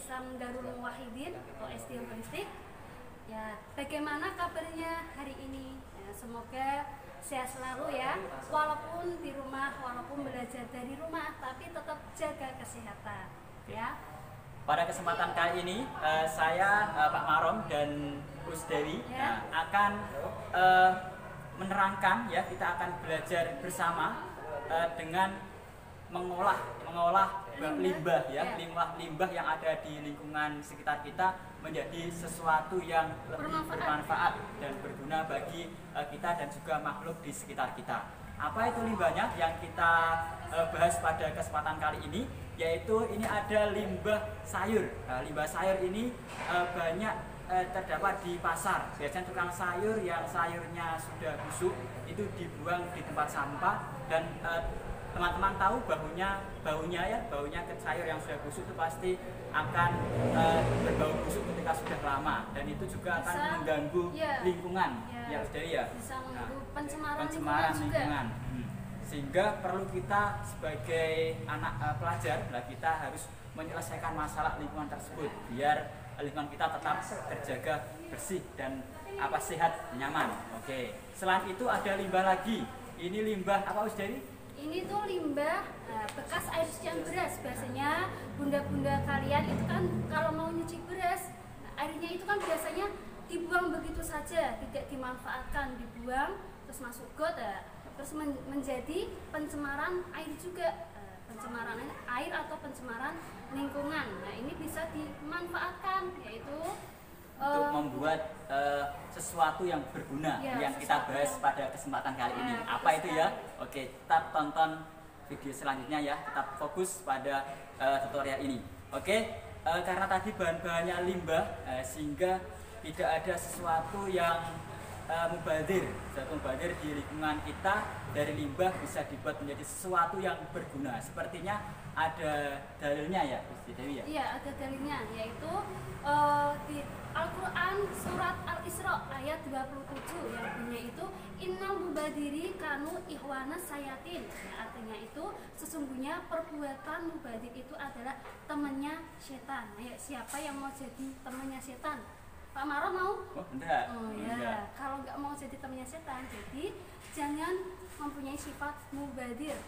Islam Darul Muwahhidin atau SD Holistik. Ya, bagaimana kabarnya hari ini? Ya, semoga sehat selalu ya. Walaupun di rumah, walaupun belajar dari rumah, tapi tetap jaga kesehatan. Ya. Pada kesempatan kali ini saya Pak Marom dan Gus Dewi akan menerangkan ya, kita akan belajar bersama dengan mengolah limbah ya, limbah yang ada di lingkungan sekitar kita menjadi sesuatu yang lebih bermanfaat dan berguna bagi kita dan juga makhluk di sekitar kita. Apa itu limbahnya yang kita bahas pada kesempatan kali ini? Yaitu ini ada limbah sayur. Nah, limbah sayur ini banyak terdapat di pasar. Biasanya tukang sayur yang sayurnya sudah busuk itu dibuang di tempat sampah, dan teman-teman tahu baunya ke sayur yang sudah busuk itu pasti akan berbau busuk ketika sudah lama, dan itu juga akan mengganggu lingkungan ya, ya. Bisa mengganggu pencemaran lingkungan. Sehingga perlu kita sebagai anak pelajar, kita harus menyelesaikan masalah lingkungan tersebut biar lingkungan kita tetap terjaga bersih dan sehat, nyaman. Oke. Selain itu ada limbah lagi. Ini limbah apa, Us Dewi? Ini tuh limbah bekas air cucian beras. Biasanya bunda-bunda kalian itu kan kalau mau nyuci beras, airnya itu kan biasanya dibuang begitu saja, tidak dimanfaatkan, dibuang terus masuk got, terus menjadi pencemaran air juga, pencemaran air atau pencemaran lingkungan. Nah, ini bisa dimanfaatkan, yaitu untuk membuat sesuatu yang berguna yang kita bahas pada kesempatan kali ini. Apa itu ya? Oke, kita tonton video selanjutnya ya. Kita fokus pada tutorial ini. Oke, karena tadi bahan-bahannya limbah, sehingga tidak ada sesuatu yang mubazir di lingkungan kita. Dari limbah bisa dibuat menjadi sesuatu yang berguna. Sepertinya ada dalilnya ya, Gusti Dewi ya? Iya, ada dalilnya, yaitu di Al-Quran surat Al-Isra ayat 27 yang bunyinya itu innal mubadiri kanu ihwana sayatin. Artinya itu sesungguhnya perbuatan mubadir itu adalah temannya setan. Nah, siapa yang mau jadi temannya setan? Pak Maro mau? Oh, enggak. Oh ya, enggak. Kalau nggak mau jadi temannya setan, jadi jangan mempunyai sifat mubadir.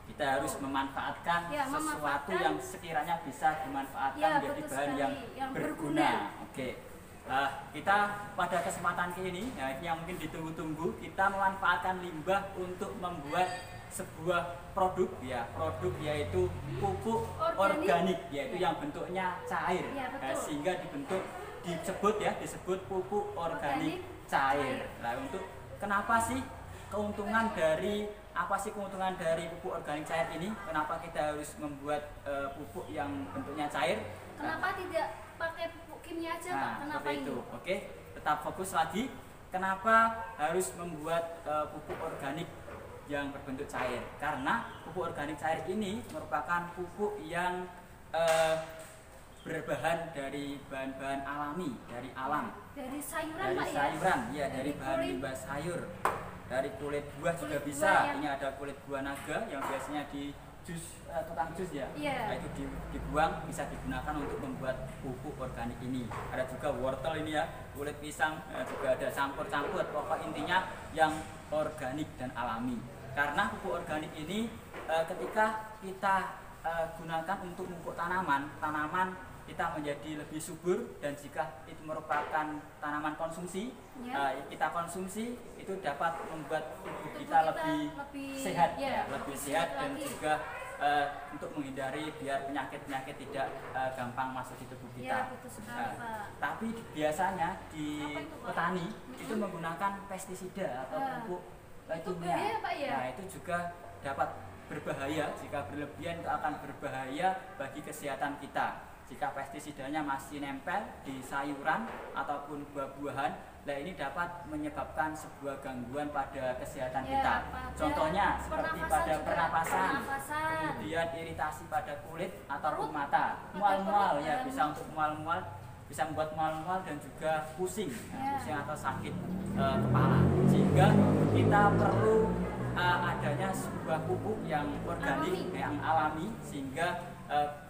Kita harus memanfaatkan sesuatu yang sekiranya bisa dimanfaatkan menjadi bahan yang berguna. Oke. Kita pada kesempatan ini yang mungkin ditunggu-tunggu, kita memanfaatkan limbah untuk membuat sebuah produk yaitu pupuk organik, yaitu yang bentuknya cair, sehingga disebut pupuk organik cair. Nah, untuk kenapa sih keuntungan dari pupuk organik cair ini? Kenapa kita harus membuat pupuk yang bentuknya cair? Kenapa tidak pakai pupuk kimia aja, Pak? Kenapa itu? Oke, tetap fokus lagi. Kenapa harus membuat pupuk organik yang berbentuk cair? Karena pupuk organik cair ini merupakan pupuk yang berbahan dari bahan-bahan alami, dari alam. Dari sayuran, Pak, dari bahan limbah sayur. Dari kulit buah juga bisa. Ini ada kulit buah naga yang biasanya di jus, tukang jus ya. Nah, itu dibuang, bisa digunakan untuk membuat pupuk organik ini. Ada juga wortel ini ya, kulit pisang, juga ada campur-campur. Pokok intinya yang organik dan alami. Karena pupuk organik ini ketika kita gunakan untuk pupuk tanaman kita menjadi lebih subur, dan jika itu merupakan tanaman konsumsi, kita konsumsi, itu dapat membuat tubuh kita lebih sehat, dan juga untuk menghindari biar penyakit-penyakit tidak gampang masuk di tubuh kita. Tapi biasanya di petani itu menggunakan pestisida atau pupuk kimia. Nah, itu juga dapat berbahaya. Jika berlebihan itu akan berbahaya bagi kesehatan kita. Jika pestisidanya masih nempel di sayuran ataupun buah-buahan, ini dapat menyebabkan sebuah gangguan pada kesehatan kita. Contohnya seperti pada pernapasan, kemudian iritasi pada kulit ataupun mata, mual-mual ya, bisa untuk mual-mual, bisa membuat mual-mual dan juga pusing, pusing atau sakit kepala. Sehingga kita perlu adanya sebuah pupuk yang organik, yang alami, sehingga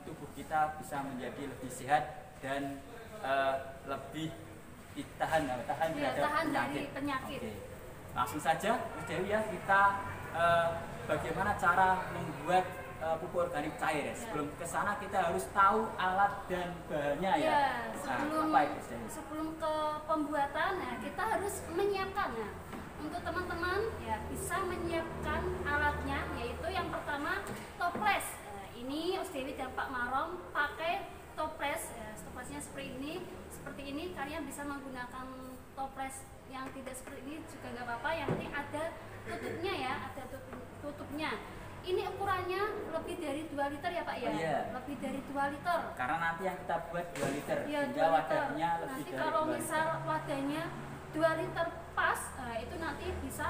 tubuh kita bisa menjadi lebih sehat dan lebih tahan dari penyakit. Oke. Langsung saja Mas Dewi ya, kita bagaimana cara membuat pupuk organik cair ya. Sebelum ke sana kita harus tahu alat dan bahannya ya. Sebelum ke pembuatan, kita harus menyiapkan. Untuk teman-teman ya bisa menyiapkan alatnya, yaitu yang pertama toples. Ini Mas Dewi dan Pak Marom pakai toples. Toplesnya seperti ini. Kalian bisa menggunakan toples yang tidak seperti ini juga nggak apa-apa. Yang penting ada tutupnya ya, ada tutupnya. Ini ukurannya lebih dari 2 liter ya Pak ya? Iya. Lebih dari 2 liter. Karena nanti yang kita buat 2 liter, ya, sehingga wadahnya lebih nanti dari kalau 2 misal liter. wadahnya 2 liter pas, itu nanti bisa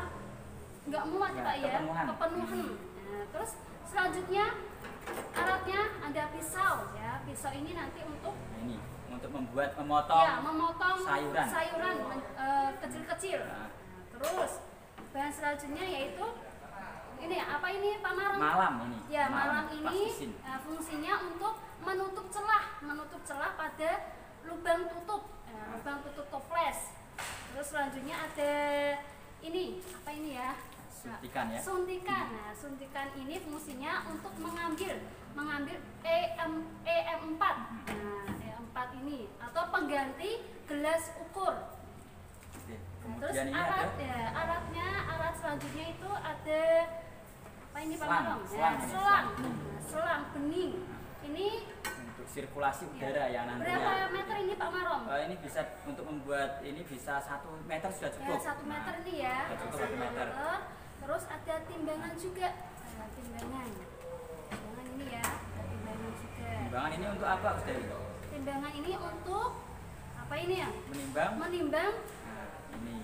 nggak muat ya, Pak ya? Kepenuhan. Nah, terus selanjutnya alatnya ada pisau ya. Pisau ini nanti untuk memotong sayuran kecil-kecil. Nah, terus bahan selanjutnya yaitu ini apa ini Pak Marom? Malam ini. Ya, malam ini fungsinya untuk menutup celah pada lubang tutup toples. Terus selanjutnya ada ini apa ini ya? Suntikan ya. Nah, suntikan ini fungsinya untuk mengambil EM4. Nah, EM4 ini atau pengganti gelas ukur. Oke. Terus alat selanjutnya itu ada apa ini Pak Marom? Selang bening. Ini untuk sirkulasi udara ya nantinya. Berapa meter ini Pak Marom? Ini bisa untuk membuat ini bisa 1 meter sudah cukup. Ya, 1 meter ini ya. Cukup 1 meter. Terus ada timbangan juga. Timbangan ini ya. Ada timbangan juga. Timbangan ini untuk apa, Mas Dewi? Timbangan ini untuk apa ini ya? Menimbang. Ini.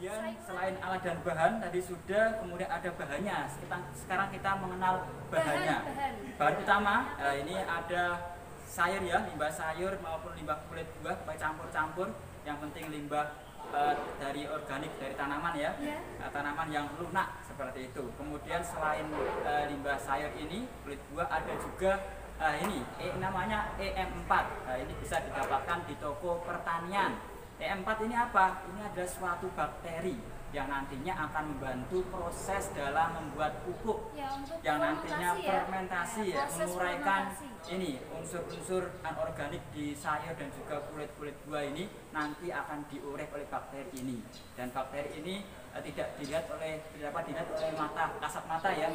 Kemudian selain alat dan bahan tadi sudah, kemudian ada bahannya. Sekarang kita mengenal bahannya. Bahan utama ini ada sayur ya, limbah sayur maupun limbah kulit buah, supaya campur-campur. Yang penting limbah dari organik dari tanaman ya, tanaman yang lunak seperti itu. Kemudian selain limbah sayur ini, kulit buah, ada juga ini namanya EM4. Ini bisa didapatkan di toko pertanian. EM4 ini apa? Ini adalah suatu bakteri yang nantinya akan membantu proses dalam membuat pupuk yang nantinya fermentasi ya, menguraikan ini unsur-unsur anorganik di sayur dan juga kulit-kulit buah ini nanti akan diurai oleh bakteri ini. Dan bakteri ini tidak dapat dilihat oleh mata, kasat mata ya,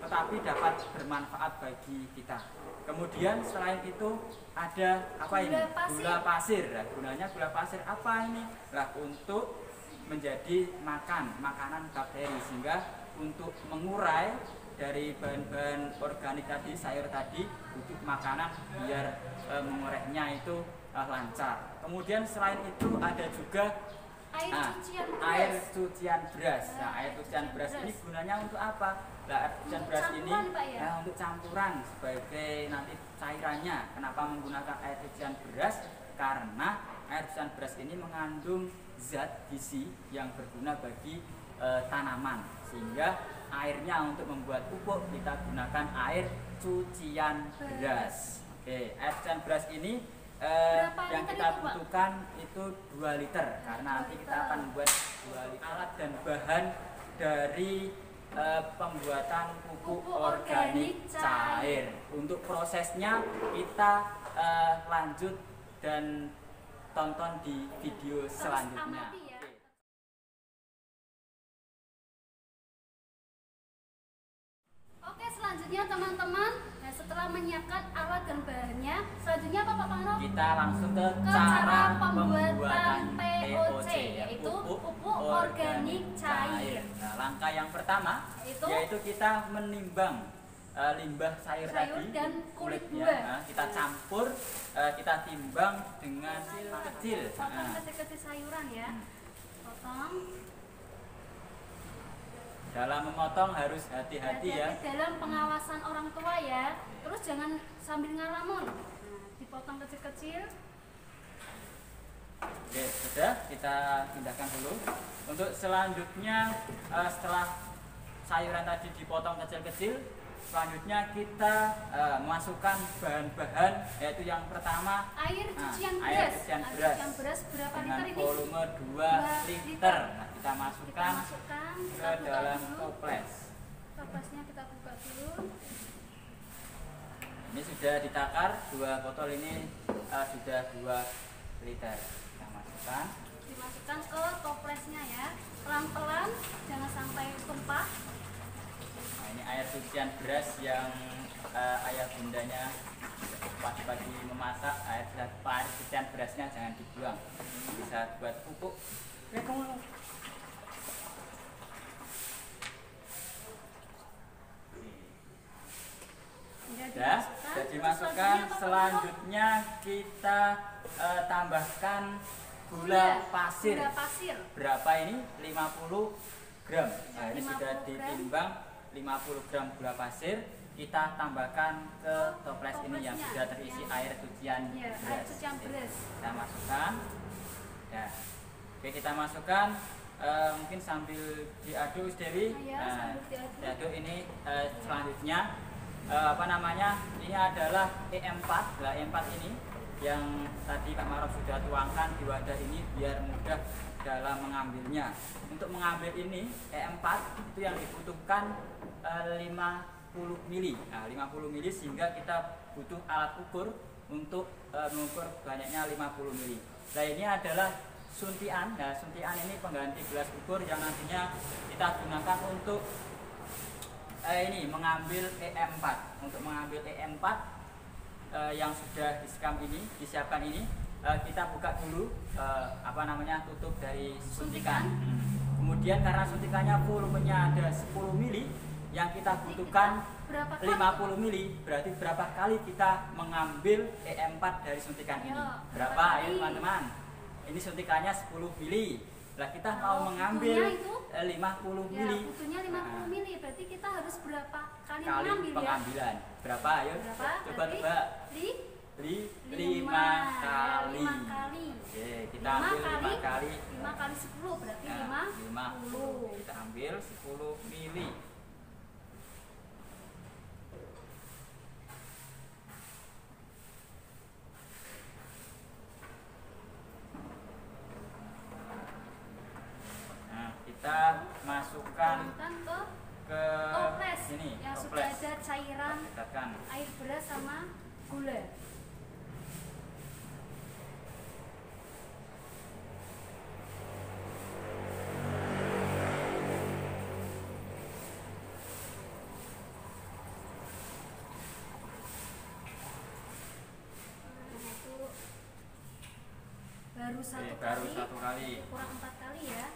tetapi dapat bermanfaat bagi kita. Kemudian selain itu ada apa ini? Gula pasir. Nah, gunanya gula pasir apa ini? Nah, untuk menjadi makanan bakteri, sehingga untuk mengurai dari bahan-bahan organik tadi, sayur tadi, butuh makanan biar mengurainya itu lancar. Kemudian selain itu ada juga air cucian beras. Nah, air cucian beras ini gunanya untuk apa? Nah, air cucian beras ini untuk campuran sebagai nanti cairannya. Kenapa menggunakan air cucian beras? Karena air cucian beras ini mengandung zat gizi yang berguna bagi tanaman, sehingga airnya untuk membuat pupuk kita gunakan air cucian beras. Oke, air cucian beras ini yang kita butuhkan itu 2 liter, karena nanti kita akan membuat 2 liter. Alat dan bahan dari pembuatan pupuk organik cair. Untuk prosesnya kita lanjut dan tonton di video selanjutnya. Oke, selanjutnya teman-teman, setelah menyiapkan alat dan bahannya, selanjutnya apa Pak Marom? Kita langsung ke cara pembuatan POC, yaitu pupuk organik cair. Nah, langkah yang pertama yaitu kita menimbang limbah sayur tadi dan kulit buah. Nah, kita campur, kita timbang dengan kecil. Potong kecil-kecil sayuran ya. Potong. Dalam memotong harus hati-hati ya. Dalam pengawasan orang tua ya. Terus jangan sambil ngalamun. Dipotong kecil-kecil. Oke, sudah, kita pindahkan dulu. Untuk selanjutnya setelah sayuran tadi dipotong kecil-kecil, selanjutnya kita masukkan bahan-bahan, yaitu yang pertama air cucian beras berapa dengan liter ini? volume 2 liter. Nah, kita masukkan ke dalam toples. Toplesnya kita buka dulu. Ini sudah ditakar, 2 botol ini sudah 2 liter. Kita dimasukkan ke toplesnya ya, pelan-pelan, jangan sampai tumpah. Nah, ini air cucian beras yang ayah bundanya pagi-pagi memasak. Air cucian berasnya jangan dibuang, bisa buat pupuk. Sudah dimasukkan. Selanjutnya kita tambahkan gula pasir. Berapa ini? 50 gram. Nah, ini sudah ditimbang 50 gram gula pasir. Kita tambahkan ke toples ini yang sudah terisi air cucian beras. Kita masukkan. Ya. Oke, kita masukkan. Mungkin sambil diaduk, Dewi. Diaduk ini selanjutnya ini adalah E4. Nah, E4 ini yang tadi Pak Maruf sudah tuangkan di wadah ini biar mudah dalam mengambilnya. Untuk mengambil ini E4 itu yang dibutuhkan 50 mili. Nah, 50 mili sehingga kita butuh alat ukur untuk mengukur banyaknya 50 mili. Nah, ini adalah suntian. Nah, suntian ini pengganti gelas ukur yang nantinya kita gunakan untuk mengambil E4. Untuk mengambil E4 yang sudah disiapkan ini, kita buka dulu tutup dari suntikan. Kemudian karena suntikannya volumenya ada 10 mili, yang kita butuhkan 50 mili, berarti berapa kali kita mengambil E4 dari suntikan ini? Berapa? Ayo teman-teman. Ini suntikannya 10 mili. Lah kita mau mengambil 50 mili. Butuhnya 50 mili, berarti kita harus berapa kali mengambil pengambilan? Berapa? Ayo coba tebak. 5 kali. Oke, kita ambil 5 kali. 5 kali 10 berarti 50. Kita ambil 10 mili. Kita masukkan ke toples ini yang sudah ada cairan air beras sama gula. Baru satu kali, kurang 4 kali ya.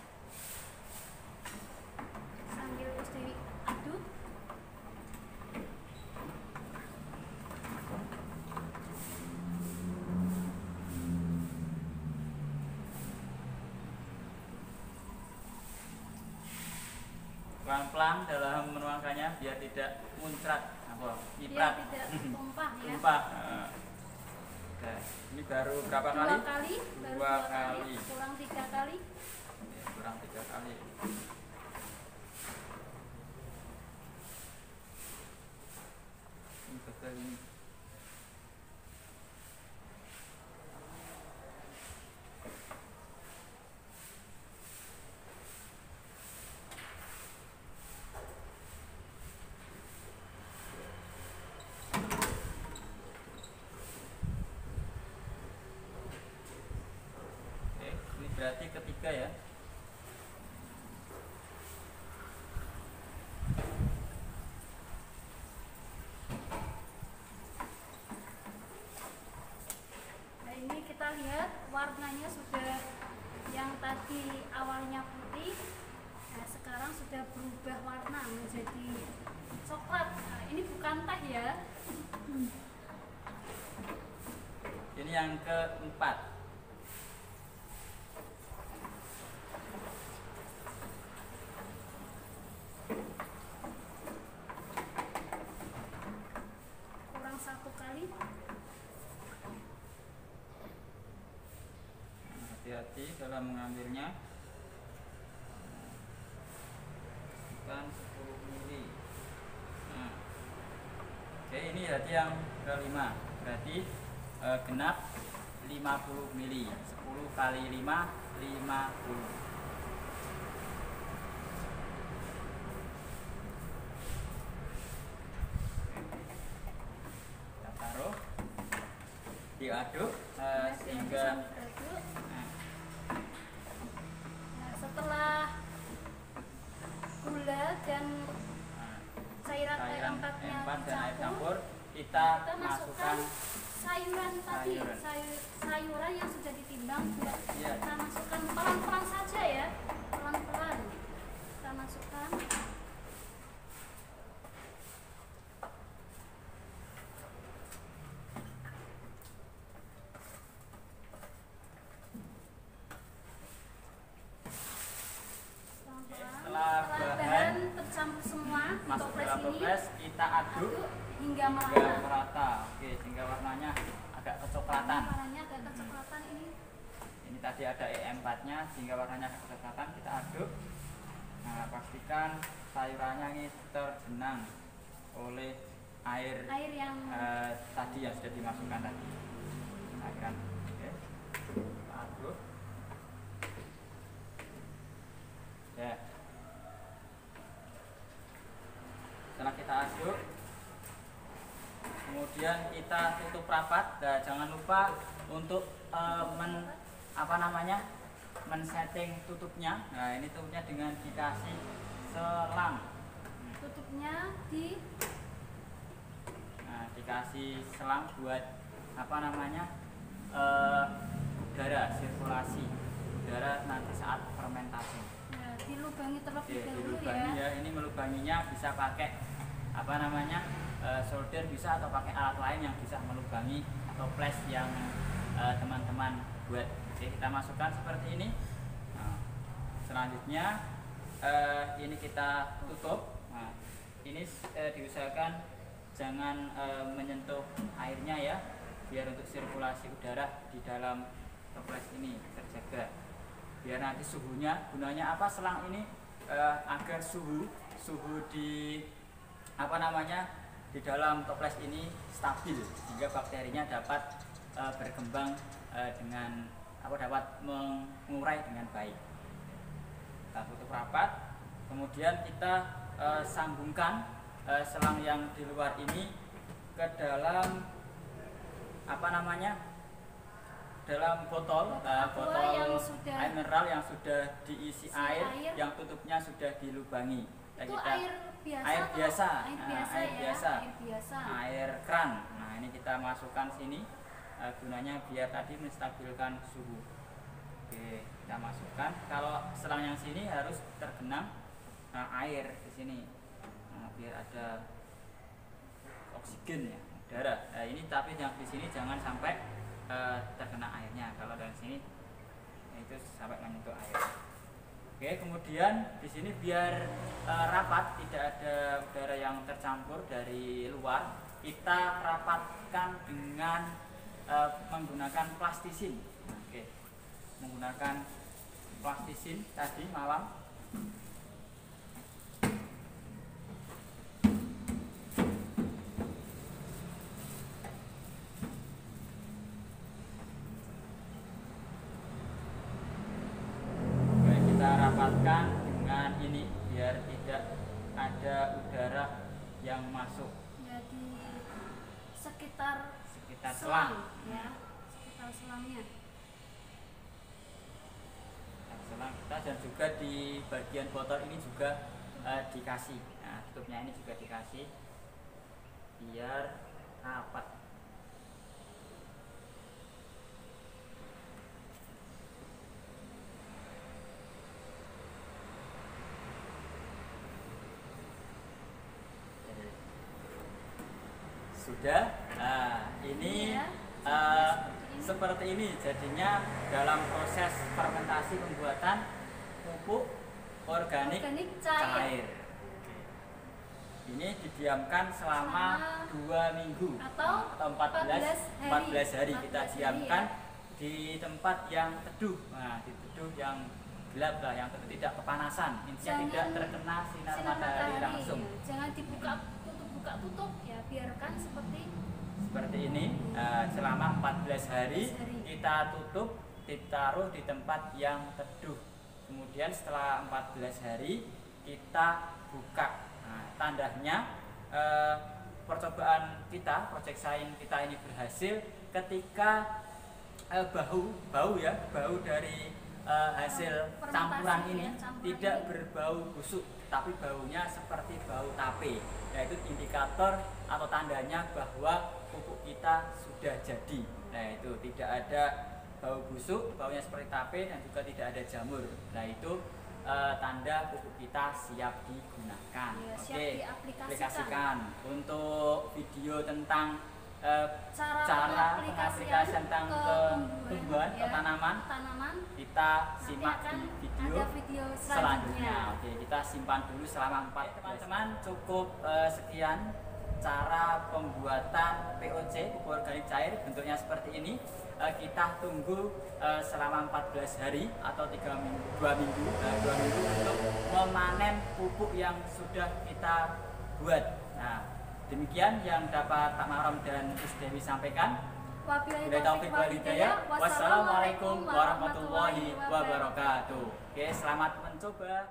Sambil terus diaduk. Pelan-pelan dalam menuangkannya biar tidak muncrat biar tidak tumpah ya. Nah, ini baru berapa kali? 2 kali. Dua kali. Kurang 3 kali. Kurang 3 kali. Ini betul ini. Berarti ketiga ya. Nah, ini kita lihat warnanya sudah, yang tadi awalnya putih, nah sekarang sudah berubah warna menjadi coklat. Nah, ini bukan teh ya. Ini yang keempat. Hati-hati dalam mengambilnya. Bukan 10 mili. ini berarti yang kelima, berarti genap 50 mili. 10 kali 5 50. Kita taruh, diaduk sehingga setelah gula dan cairan empatnya dan air campur, kita masukkan sayuran tadi, sayuran yang sudah ditimbang juga kita masukkan pelan-pelan saja ya, pelan-pelan kita masukkan. Setelah bahan tercampur semua masuk dalam toples, kita aduk hingga merata. Oke, sehingga warnanya agak kecoklatan. Warnanya agak kecoklatan ini. Ini tadi ada E4-nya sehingga warnanya agak kecoklatan, kita aduk. Nah, pastikan sayurannya ini tergenang oleh air yang tadi yang sudah dimasukkan tadi. Nah, oke. Kita aduk. Ya. Setelah kita aduk, kemudian kita tutup rapat. Nah, jangan lupa untuk men-setting tutupnya. Nah, ini tutupnya dengan dikasih selang. Tutupnya dikasih selang buat udara, sirkulasi udara nanti saat fermentasi. Nah, dilubangi terlebih dahulu ya. Ini melubanginya bisa pakai solder bisa, atau pakai alat lain yang bisa melubangi toples yang teman-teman buat. Oke, kita masukkan seperti ini. Nah, selanjutnya ini kita tutup. Nah, ini diusahakan jangan menyentuh airnya ya, biar untuk sirkulasi udara di dalam toples ini terjaga. Biar nanti suhunya, gunanya apa selang ini, agar suhu di di dalam toples ini stabil, sehingga bakterinya dapat berkembang dengan dapat mengurai dengan baik. Kita tutup rapat, kemudian kita sambungkan selang yang di luar ini ke dalam dalam botol yang sudah, air mineral yang sudah diisi air yang tutupnya sudah dilubangi. Itu air biasa, air keran. Nah, ini kita masukkan sini, gunanya biar tadi menstabilkan suhu. Oke, kita masukkan. Kalau selang yang sini harus tergenang air di sini, biar ada oksigen ya, udara. Nah, ini tapi yang di sini jangan sampai terkena airnya. Kalau dari sini itu sampai menyentuh air. Oke, kemudian di sini biar rapat, tidak ada udara yang tercampur dari luar, kita rapatkan dengan menggunakan plastisin. Oke, menggunakan plastisin tadi malam. Rapatkan dengan ini biar tidak ada udara yang masuk. Jadi sekitar selang ya, sekitar selangnya. Selang kita, dan juga di bagian botol ini juga dikasih. Nah, tutupnya ini juga dikasih biar rapat. Sudah. Nah, ini seperti ini jadinya dalam proses fermentasi pembuatan pupuk organik cair. Ini didiamkan selama 2 minggu atau 14 hari kita diamkan di tempat yang teduh. Nah, di teduh yang gelap lah, yang tidak kepanasan, intinya tidak terkena sinar matahari langsung. Jangan dibuka tutup ya, biarkan seperti ini selama 14 hari. Kita tutup, ditaruh di tempat yang teduh. Kemudian setelah 14 hari kita buka. Nah, tandanya percobaan kita, project science kita ini berhasil ketika bau dari hasil campuran ini tidak berbau busuk, tapi baunya seperti bau tape, yaitu indikator atau tandanya bahwa pupuk kita sudah jadi. Nah, itu tidak ada bau busuk, baunya seperti tape, dan juga tidak ada jamur. Nah, itu tanda pupuk kita siap digunakan. Ya, Oke, siap diaplikasikan. Untuk video tentang cara pengaplikasian tentang tumbuhan, ya, tanaman, kita simak di video selanjutnya. Oke, kita simpan dulu selama 4. Teman-teman, cukup sekian cara pembuatan POC, pupuk organik cair, bentuknya seperti ini. Kita tunggu selama 14 hari atau 2 minggu untuk memanen pupuk yang sudah kita buat. Nah, demikian yang dapat Pak Mahram dan Gus Dewi sampaikan. Wabillahi taufiq wal hidayah. Wassalamualaikum warahmatullahi wabarakatuh. Oke, selamat mencoba.